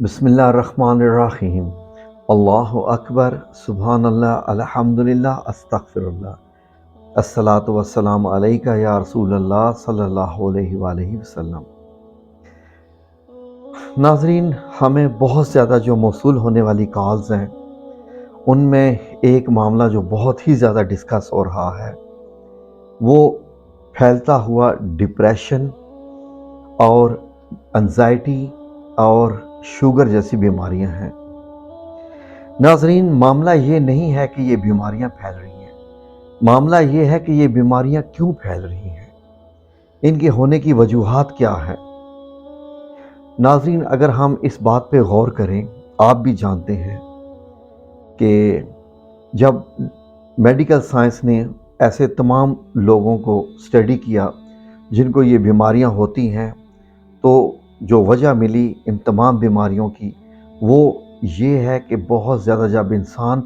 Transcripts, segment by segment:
बिस्मिल्लाहिर्रहमानिर्रहीम। अल्लाहु अकबर, सुबहान अल्लाह, अल्हम्दुलिल्लाह, अस्तगफिरुल्लाह। अस्सलातु वस्सलामु अलैका या रसूल अल्लाह सल्लल्लाहु अलैहि वसल्लम। नाज़रीन, हमें बहुत ज़्यादा जो मौसूल होने वाली कॉल्स हैं उनमें एक मामला जो बहुत ही ज़्यादा डिस्कस हो रहा है वो फैलता हुआ डिप्रेशन और एंजाइटी और शुगर जैसी बीमारियां हैं। नाज़रीन, मामला ये नहीं है कि ये बीमारियां फैल रही हैं, मामला ये है कि ये बीमारियां क्यों फैल रही हैं, इनके होने की वजूहात क्या है। नाज़रीन, अगर हम इस बात पे गौर करें, आप भी जानते हैं कि जब मेडिकल साइंस ने ऐसे तमाम लोगों को स्टडी किया जिनको ये बीमारियां होती हैं, तो जो वजह मिली इन तमाम बीमारियों की वो ये है कि बहुत ज़्यादा जब इंसान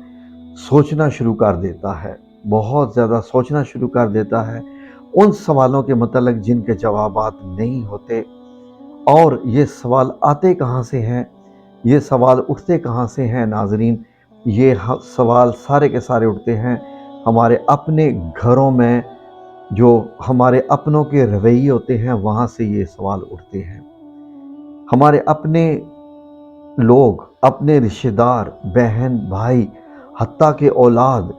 सोचना शुरू कर देता है, बहुत ज़्यादा सोचना शुरू कर देता है उन सवालों के मतलब जिनके जवाबात नहीं होते, और ये सवाल आते कहाँ से हैं, ये सवाल उठते कहाँ से हैं। नाज़रीन, ये सवाल सारे के सारे उठते हैं हमारे अपने घरों में, जो हमारे अपनों के रवैये होते हैं वहाँ से ये सवाल उठते हैं। हमारे अपने लोग, अपने रिश्तेदार, बहन भाई, हत्ता के औलाद,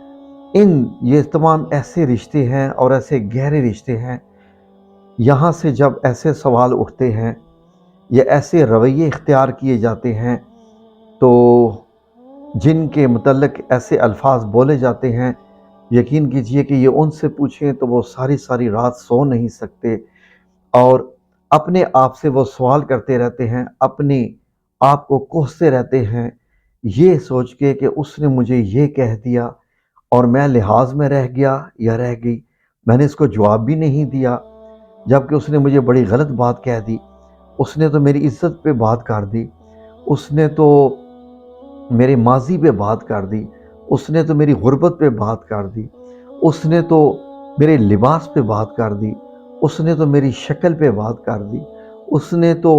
ये तमाम ऐसे रिश्ते हैं और ऐसे गहरे रिश्ते हैं, यहाँ से जब ऐसे सवाल उठते हैं या ऐसे रवैये इख्तियार किए जाते हैं, तो जिनके मुतल्लिक़ ऐसे अल्फाज बोले जाते हैं, यकीन कीजिए कि ये उनसे पूछें तो वो सारी सारी रात सो नहीं सकते और अपने आप से वो सवाल करते रहते हैं, अपने आप को कोसते रहते हैं, ये सोच के कि उसने मुझे ये कह दिया और मैं लिहाज में रह गया या रह गई, मैंने इसको जवाब भी नहीं दिया, जबकि उसने मुझे बड़ी गलत बात कह दी, उसने तो मेरी इज्जत पे बात कर दी, उसने तो मेरे माजी पे बात कर दी, उसने तो मेरी गुर्बत पे बात कर दी, उसने तो मेरे लिबास पे बात कर दी, उसने तो मेरी शक्ल पे बात कर दी, उसने तो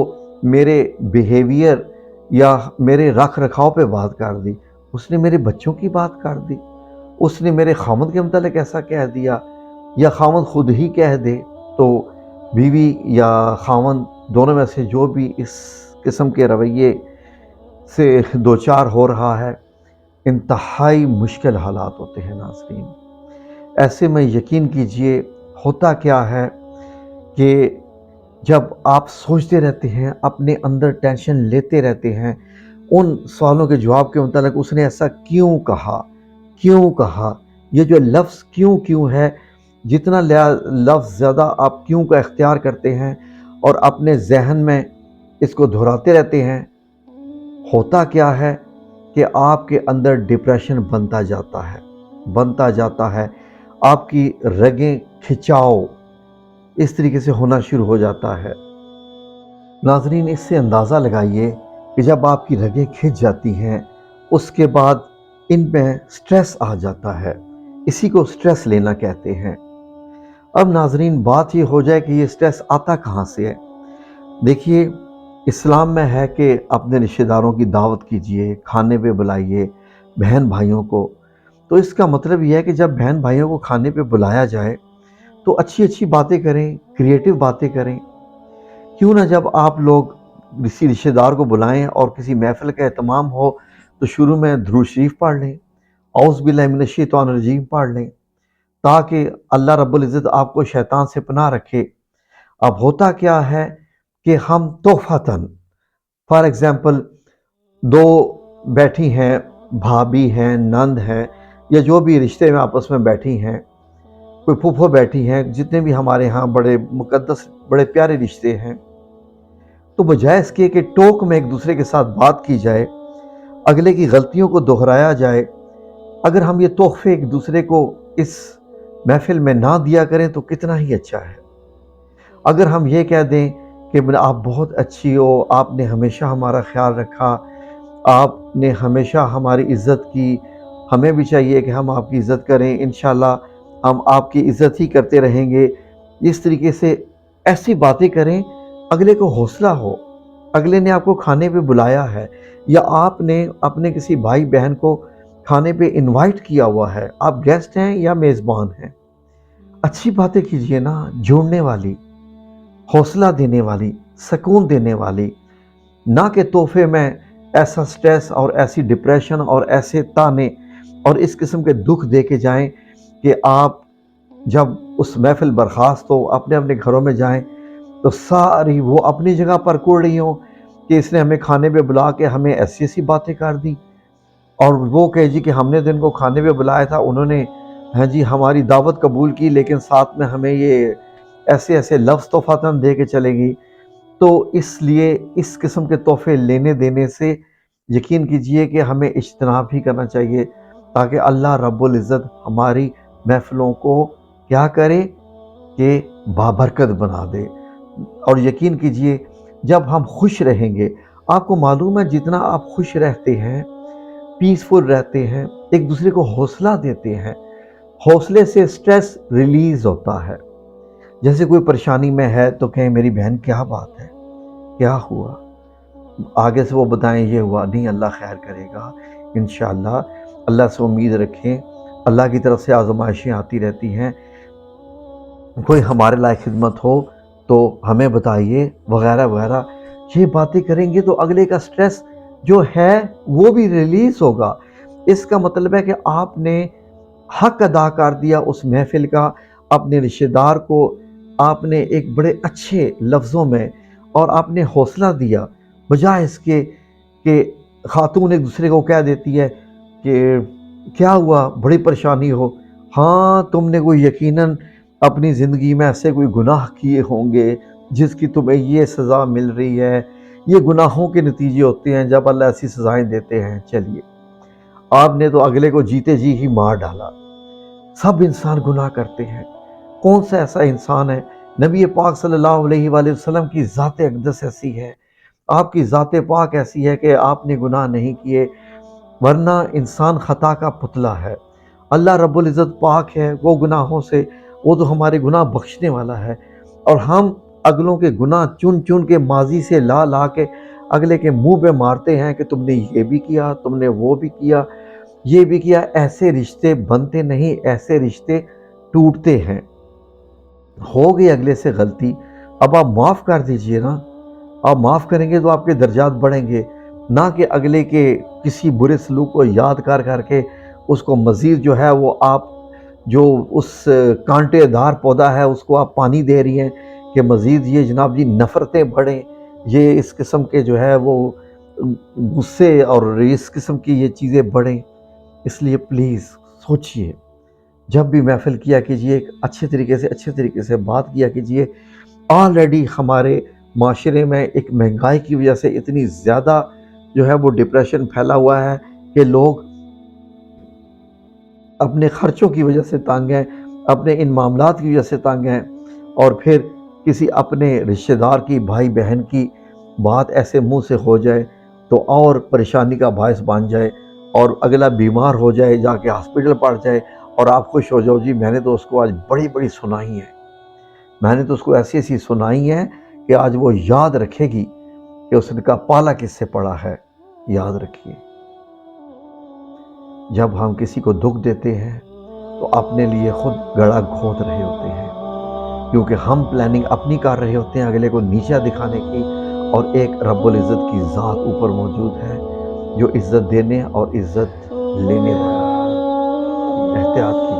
मेरे बिहेवियर या मेरे रख रखाव पे बात कर दी, उसने मेरे बच्चों की बात कर दी, उसने मेरे खामद के मुतालिक ऐसा कह दिया, या खामद खुद ही कह दे तो बीवी या खामद दोनों में से जो भी इस किस्म के रवैये से दो चार हो रहा है, इंतहाई मुश्किल हालात होते हैं। नाज़रीन, ऐसे में यकीन कीजिए होता क्या है कि जब आप सोचते रहते हैं, अपने अंदर टेंशन लेते रहते हैं उन सवालों के जवाब के मुताबिक, उसने ऐसा क्यों कहा, क्यों कहा, ये जो लफ्ज़ क्यों है, जितना लफ्ज़ ज़्यादा आप क्यों का इख्तियार करते हैं और अपने जहन में इसको दोहराते रहते हैं, होता क्या है कि आपके अंदर डिप्रेशन बनता जाता है, आपकी रगें खिंचाव इस तरीके से होना शुरू हो जाता है। नाज़रीन, इससे अंदाज़ा लगाइए कि जब आपकी रगें खिंच जाती हैं, उसके बाद इन में स्ट्रेस आ जाता है, इसी को स्ट्रेस लेना कहते हैं। अब नाज़रीन, बात ये हो जाए कि ये स्ट्रेस आता कहाँ से है। देखिए, इस्लाम में है कि अपने रिश्तेदारों की दावत कीजिए, खाने पे बुलाइए बहन भाइयों को। तो इसका मतलब यह है कि जब बहन भाइयों को खाने पे बुलाया जाए तो अच्छी अच्छी बातें करें, क्रिएटिव बातें करें। क्यों ना जब आप लोग किसी रिश्तेदार को बुलाएं और किसी महफिल का एहतमाम हो तो शुरू में दुरूद शरीफ पढ़ लें, औज़ बिल्लाहि मिनश शैतानिर रजीम पढ़ लें, ताकि अल्लाह रब्बुल इज़्ज़त आपको शैतान से पनाह रखे। अब होता क्या है कि हम तोहफ़तन, फॉर एग्ज़ाम्पल, दो बैठी हैं, भाभी हैं, नंद हैं, या जो भी रिश्ते में आपस में बैठी हैं, कोई फूफो बैठी हैं, जितने भी हमारे यहाँ बड़े मुक़द्दस बड़े प्यारे रिश्ते हैं, तो बजाय इसके कि टोक में एक दूसरे के साथ बात की जाए, अगले की गलतियों को दोहराया जाए, अगर हम ये तोहफे एक दूसरे को इस महफिल में ना दिया करें तो कितना ही अच्छा है। अगर हम ये कह दें कि आप बहुत अच्छी हो, आपने हमेशा हमारा ख्याल रखा, आपने हमेशा हमारी इज़्ज़त की, हमें भी चाहिए कि हम आपकी इज़्ज़त करें, इंशाल्लाह हम आपकी इज़्ज़त ही करते रहेंगे, इस तरीके से ऐसी बातें करें, अगले को हौसला हो اگلے نے آپ کو کھانے پہ بلایا ہے، یا آپ نے اپنے کسی بھائی بہن کو کھانے پہ انوائٹ کیا ہوا ہے، آپ گیسٹ ہیں یا میزبان ہیں، اچھی باتیں کیجئے نا، جوڑنے والی، حوصلہ دینے والی، سکون دینے والی، نہ کہ تحفے میں ایسا سٹریس اور ایسی ڈپریشن اور ایسے تانے اور اس قسم کے دکھ دے کے جائیں کہ آپ جب اس محفل برخاست ہو اپنے اپنے گھروں میں جائیں تو ساری وہ اپنی جگہ پر کوڑ رہی ہوں کہ اس نے ہمیں کھانے پہ بلا کے ہمیں ایسی ایسی باتیں کر دی، اور وہ کہ جی کہ ہم نے تو ان کو کھانے پہ بلایا تھا، انہوں نے ہاں جی ہماری دعوت قبول کی لیکن ساتھ میں ہمیں یہ ایسے ایسے لفظ تحفتاً دے کے چلے گی۔ تو اس لیے اس قسم کے تحفے لینے دینے سے یقین کیجئے کہ ہمیں اجتناب ہی کرنا چاہیے، تاکہ اللہ رب العزت ہماری محفلوں کو کیا کرے کہ بابرکت بنا دے۔ اور یقین کیجئے جب ہم خوش رہیں گے، آپ کو معلوم ہے جتنا آپ خوش رہتے ہیں، پیسفل رہتے ہیں، ایک دوسرے کو حوصلہ دیتے ہیں، حوصلے سے سٹریس ریلیز ہوتا ہے۔ جیسے کوئی پریشانی میں ہے تو کہیں میری بہن کیا بات ہے، کیا ہوا، آگے سے وہ بتائیں یہ ہوا، نہیں اللہ خیر کرے گا انشاءاللہ، اللہ سے امید رکھیں، اللہ کی طرف سے آزمائشیں آتی رہتی ہیں، کوئی ہمارے لائق خدمت ہو تو ہمیں بتائیے وغیرہ وغیرہ، یہ باتیں کریں گے تو اگلے کا سٹریس جو ہے وہ بھی ریلیز ہوگا۔ اس کا مطلب ہے کہ آپ نے حق ادا کر دیا اس محفل کا، اپنے رشتہ دار کو آپ نے ایک بڑے اچھے لفظوں میں اور آپ نے حوصلہ دیا، بجائے اس کے کہ خاتون ایک دوسرے کو کہہ دیتی ہے کہ کیا ہوا، بڑی پریشانی ہو، ہاں تم نے کوئی یقیناً اپنی زندگی میں ایسے کوئی گناہ کیے ہوں گے جس کی تمہیں یہ سزا مل رہی ہے، یہ گناہوں کے نتیجے ہوتے ہیں جب اللہ ایسی سزائیں دیتے ہیں۔ چلیے آپ نے تو اگلے کو جیتے جی ہی مار ڈالا۔ سب انسان گناہ کرتے ہیں، کون سا ایسا انسان ہے؟ نبی پاک صلی اللہ علیہ وآلہ وسلم کی ذات اقدس ایسی ہے، آپ کی ذات پاک ایسی ہے کہ آپ نے گناہ نہیں کیے، ورنہ انسان خطا کا پتلا ہے۔ اللہ رب العزت پاک ہے وہ گناہوں سے، وہ تو ہمارے گناہ بخشنے والا ہے، اور ہم اگلوں کے گناہ چن چن کے ماضی سے لا لا کے اگلے کے منہ پہ مارتے ہیں کہ تم نے یہ بھی کیا، تم نے وہ بھی کیا، یہ بھی کیا۔ ایسے رشتے بنتے نہیں، ایسے رشتے ٹوٹتے ہیں۔ ہو گئی اگلے سے غلطی، اب آپ معاف کر دیجئے نا، آپ معاف کریں گے تو آپ کے درجات بڑھیں گے، نہ کہ اگلے کے کسی برے سلوک کو یاد کر کر کے اس کو مزید جو ہے وہ آپ جو اس کانٹے دار پودا ہے اس کو آپ پانی دے رہی ہیں کہ مزید یہ جناب جی نفرتیں بڑھیں، یہ اس قسم کے جو ہے وہ غصے اور اس قسم کی یہ چیزیں بڑھیں۔ اس لیے پلیز سوچئے، جب بھی محفل کیا کیجئے ایک اچھے طریقے سے بات کیا کیجئے۔ آلریڈی ہمارے معاشرے میں ایک مہنگائی کی وجہ سے اتنی زیادہ جو ہے وہ ڈپریشن پھیلا ہوا ہے کہ لوگ اپنے خرچوں کی وجہ سے تنگ ہیں، اپنے ان معاملات کی وجہ سے تنگ ہیں، اور پھر کسی اپنے رشتہ دار کی، بھائی بہن کی بات ایسے منہ سے ہو جائے تو اور پریشانی کا باعث بن جائے، اور اگلا بیمار ہو جائے، جا کے ہاسپٹل پڑ جائے، اور آپ خوش ہو جاؤ جی میں نے تو اس کو آج بڑی بڑی سنائی ہیں، میں نے تو اس کو ایسی ایسی سنائی ہیں کہ آج وہ یاد رکھے گی کہ اس نے کا پالا کس سے پڑا ہے۔ یاد رکھیے جب ہم کسی کو دکھ دیتے ہیں تو اپنے لیے خود گڑا گھونٹ رہے ہوتے ہیں، کیونکہ ہم پلاننگ اپنی کر رہے ہوتے ہیں اگلے کو نیچا دکھانے کی، اور ایک رب العزت کی ذات اوپر موجود ہے جو عزت دینے اور عزت لینے والا ہے۔ احتیاط کیجیے۔